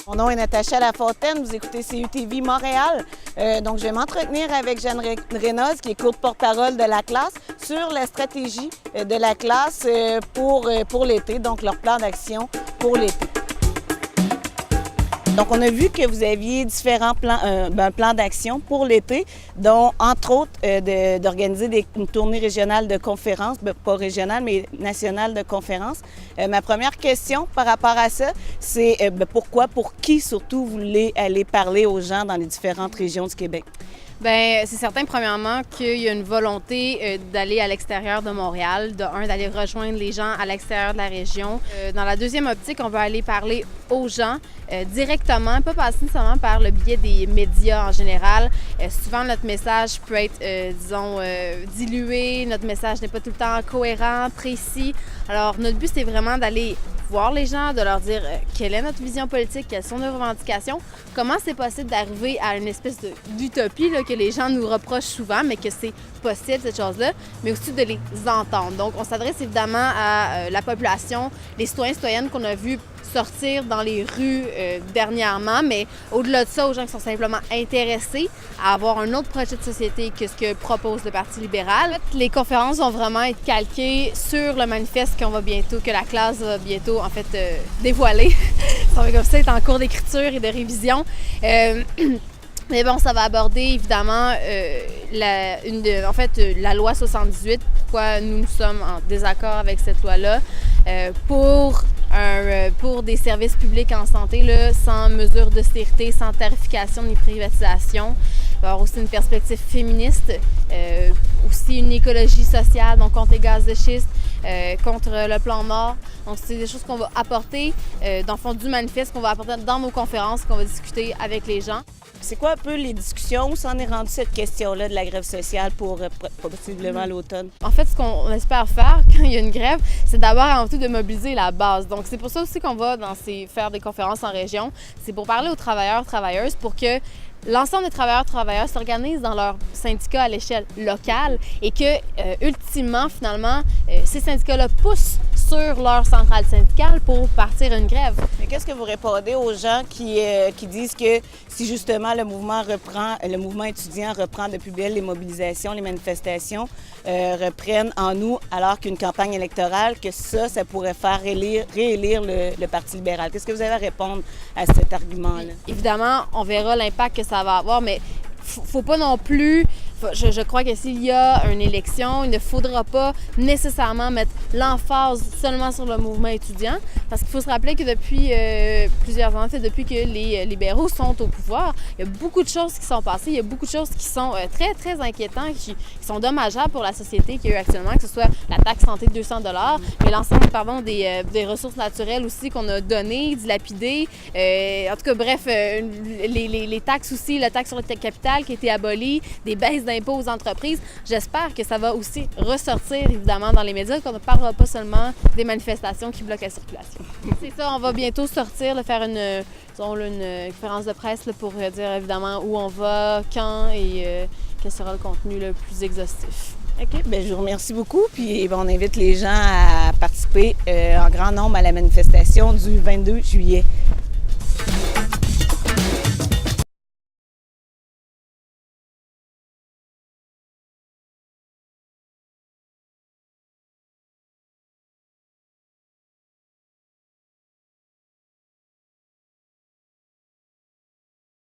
Mon nom est Natacha Lafontaine, vous écoutez CUTV Montréal. Donc, je vais m'entretenir avec Jeanne Reynoz, qui est courte-porte-parole de la classe, sur la stratégie de la classe pour l'été, donc leur plan d'action pour l'été. Donc, on a vu que vous aviez différents plans d'action pour l'été, dont, entre autres, d'organiser une tournée régionale de conférences, pas régionale, mais nationale de conférences. Ma première question par rapport à ça, c'est pourquoi, pour qui surtout, vous voulez aller parler aux gens dans les différentes régions du Québec? Bien, c'est certain, premièrement, qu'il y a une volonté d'aller à l'extérieur de Montréal, d'aller rejoindre les gens à l'extérieur de la région. Dans la deuxième optique, on veut aller parler aux gens directement, pas passer nécessairement par le biais des médias en général. Souvent, notre message peut être, dilué, notre message n'est pas tout le temps cohérent, précis. Alors, notre but, c'est vraiment d'aller voir les gens, de leur dire quelle est notre vision politique, quelles sont nos revendications, comment c'est possible d'arriver à une espèce d'utopie que les gens nous reprochent souvent, mais que c'est possible, cette chose-là, mais aussi de les entendre. Donc, on s'adresse évidemment à la population, les citoyens et citoyennes qu'on a vus sortir dans les rues dernièrement, mais au-delà de ça, aux gens qui sont simplement intéressés à avoir un autre projet de société que ce que propose le Parti libéral. En fait, les conférences vont vraiment être calquées sur le manifeste que la classe va bientôt, en fait, dévoiler. Ça va comme ça être en cours d'écriture et de révision. Mais bon, ça va aborder évidemment la loi 78, pourquoi nous sommes en désaccord avec cette loi-là, pour des services publics en santé, là, sans mesures d'austérité, sans tarification ni privatisation. Il va y avoir aussi une perspective féministe, aussi une écologie sociale, donc contre les gaz de schiste, contre le plan mort. Donc, c'est des choses qu'on va apporter dans le fond du manifeste, qu'on va apporter dans nos conférences, qu'on va discuter avec les gens. C'est quoi un peu les discussions? Où s'en est rendu cette question-là de la grève sociale pour possiblement l'automne? En fait, ce qu'on espère faire quand il y a une grève, c'est d'abord avant tout de mobiliser la base. Donc, c'est pour ça aussi qu'on va faire des conférences en région. C'est pour parler aux travailleurs, travailleuses, pour que l'ensemble des travailleurs s'organisent dans leur syndicat à l'échelle locale et que, ultimement, finalement, ces syndicats-là poussent sur leur centrale syndicale pour partir une grève. Mais qu'est-ce que vous répondez aux gens qui disent que si justement le mouvement étudiant reprend de plus belle les mobilisations, les manifestations reprennent en août alors qu'une campagne électorale, que ça pourrait faire réélire le Parti libéral? Qu'est-ce que vous avez à répondre à cet argument-là? Évidemment, on verra l'impact que ça va avoir, mais faut pas non plus... Je crois que s'il y a une élection, il ne faudra pas nécessairement mettre l'emphase seulement sur le mouvement étudiant, parce qu'il faut se rappeler que depuis plusieurs années, depuis que les libéraux sont au pouvoir, il y a beaucoup de choses qui sont passées, il y a beaucoup de choses qui sont très, très inquiétantes, qui sont dommageables pour la société qu'il y a eu actuellement, que ce soit la taxe santé de 200 $, mais l'ensemble, des ressources naturelles aussi qu'on a données, dilapidées. En tout cas, bref, les taxes aussi, la taxe sur le capital qui a été abolie, des baisses d'impôts aux entreprises. J'espère que ça va aussi ressortir, évidemment, dans les médias, qu'on ne parlera pas seulement des manifestations qui bloquent la circulation. C'est ça, on va bientôt sortir, faire une conférence de presse pour dire, évidemment, où on va, quand et quel sera le contenu le plus exhaustif. OK, bien, je vous remercie beaucoup. Puis on invite les gens à participer en grand nombre à la manifestation du 22 juillet.